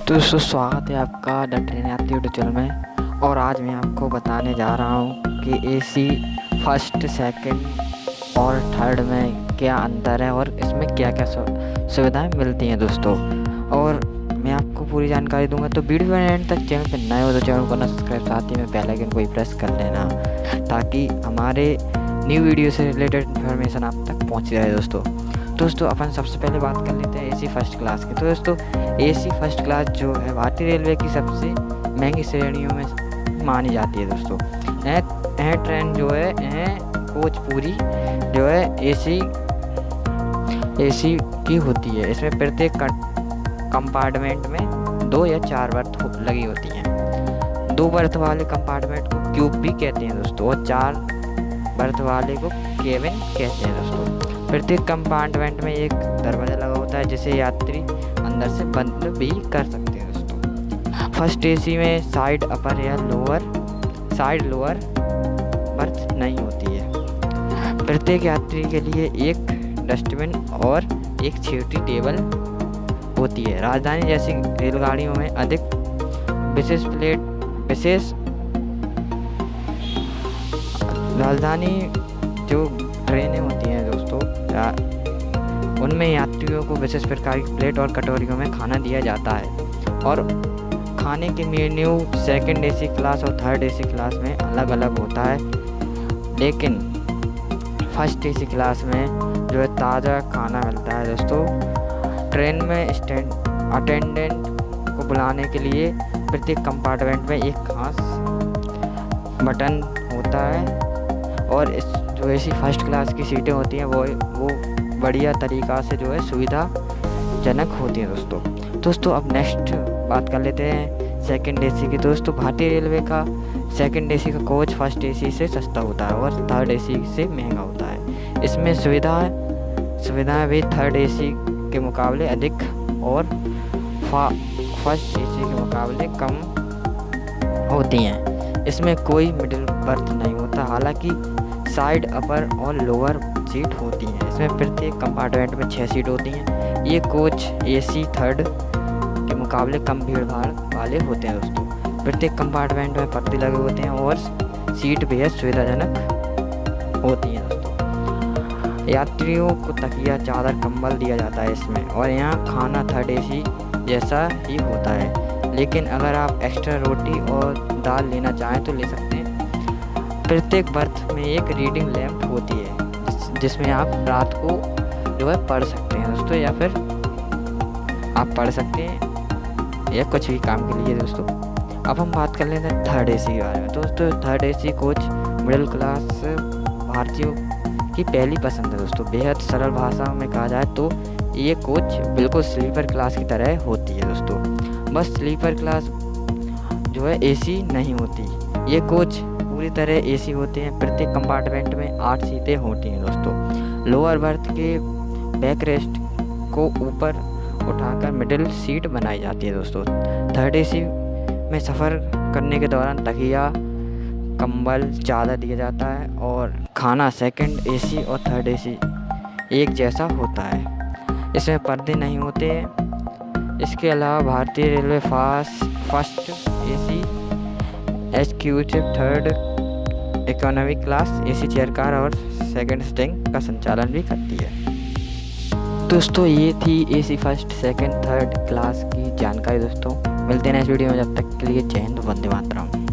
तो दोस्तों स्वागत है आपका द ट्रेन यात्री यूट्यूब चैनल में। और आज मैं आपको बताने जा रहा हूँ कि एसी फर्स्ट सेकंड और थर्ड में क्या अंतर है और इसमें क्या क्या सुविधाएं मिलती हैं दोस्तों। और मैं आपको पूरी जानकारी दूंगा, तो वीडियो में एंड तक। चैनल पर नए हो तो चैनल को सब्सक्राइब, साथ ही में बेल आइकन को भी प्रेस कर लेना ताकि हमारे न्यू वीडियो से रिलेटेड इन्फॉर्मेशन आप तक पहुँच रहे दोस्तों अपन सबसे पहले बात कर लेते हैं एसी फर्स्ट क्लास की। तो दोस्तों एसी फर्स्ट क्लास जो है भारतीय रेलवे की सबसे महंगी श्रेणियों में मानी जाती है दोस्तों। यह ट्रेन जो है कोच पूरी जो है एसी की होती है। इसमें प्रत्येक कंपार्टमेंट में 2 या 4 बर्थ लगी होती हैं। 2 बर्थ वाले कंपार्टमेंट को क्यूब भी कहते हैं दोस्तों, और 4 बर्थ वाले को केबिन कहते हैं दोस्तों। प्रत्येक कंपार्टमेंट में एक दरवाज़ा लगा होता है जिसे यात्री अंदर से बंद भी कर सकते हैं दोस्तों। फर्स्ट एसी में साइड अपर या लोअर बर्थ नहीं होती है। प्रत्येक यात्री के लिए एक डस्टबिन और एक छोटी टेबल होती है। राजधानी जैसी रेलगाड़ियों में अधिक विशेष राजधानी जो ट्रेनें होती हैं दोस्तों, उनमें यात्रियों को विशेष प्रकार की प्लेट और कटोरियों में खाना दिया जाता है। और खाने के मेन्यू सेकंड एसी क्लास और थर्ड एसी क्लास में अलग अलग होता है, लेकिन फर्स्ट एसी क्लास में जो है ताज़ा खाना मिलता है दोस्तों। ट्रेन में अटेंडेंट को बुलाने के लिए प्रत्येक कंपार्टमेंट में एक खास बटन होता है, और इस जो एसी फर्स्ट क्लास की सीटें होती हैं वो बढ़िया तरीक़ा से जो है सुविधाजनक होती हैं दोस्तों। अब नेक्स्ट बात कर लेते हैं सेकंड एसी की। दोस्तों भारतीय रेलवे का सेकंड एसी का कोच फर्स्ट एसी से सस्ता होता है और थर्ड एसी से महंगा होता है। इसमें सुविधाएं भी थर्ड एसी के मुकाबले अधिक और फर्स्ट एसी के मुकाबले कम होती हैं। इसमें कोई मिडिल बर्थ नहीं होता, हालांकि साइड अपर और लोअर सीट होती हैं। इसमें प्रत्येक कंपार्टमेंट में 6 सीट होती हैं। ये कोच एसी थर्ड के मुकाबले कम भीड़ भाड़ वाले होते हैं दोस्तों। प्रत्येक कंपार्टमेंट में पर्दे लगे होते हैं और सीट बेहद सुविधाजनक होती हैं दोस्तों। यात्रियों को तकिया, चादर, कंबल दिया जाता है इसमें, और यहाँ खाना थर्ड एसी जैसा ही होता है, लेकिन अगर आप एक्स्ट्रा रोटी और दाल लेना चाहें तो ले सकते हैं। प्रत्येक बर्थ में एक रीडिंग लैंप होती है जिसमें आप रात को जो है पढ़ सकते हैं दोस्तों, या फिर आप पढ़ सकते हैं या कुछ भी काम के लिए दोस्तों। अब हम बात कर लेते हैं थर्ड एसी के बारे में। दोस्तों third AC coach middle class भारतीयों की पहली पसंद है दोस्तों। बेहद सरल भाषा में कहा जाए तो ये कोच बिल्कुल स्लीपर क्लास की तरह होती है दोस्तों, बस स्लीपर क्लास जो है एसी नहीं होती। ये कोच पूरी तरह एसी होते हैं। प्रत्येक कंपार्टमेंट में 8 सीटें होती हैं दोस्तों। लोअर बर्थ के बैक रेस्ट को ऊपर उठाकर मिडिल सीट बनाई जाती है दोस्तों। थर्ड एसी में सफ़र करने के दौरान तकिया, कंबल, चादर दिया जाता है, और खाना सेकंड एसी और थर्ड एसी एक जैसा होता है। इसमें पर्दे नहीं होते। इसके अलावा भारतीय railway first AC, executive, third economic class AC chair car और सेकंड स्टिंग का संचालन भी करती है। दोस्तों ये थी AC first second third class की जानकारी दोस्तों। मिलते हैं नेक्स्ट वीडियो में, जब तक के लिए जय हिंद, वंदे मातरम।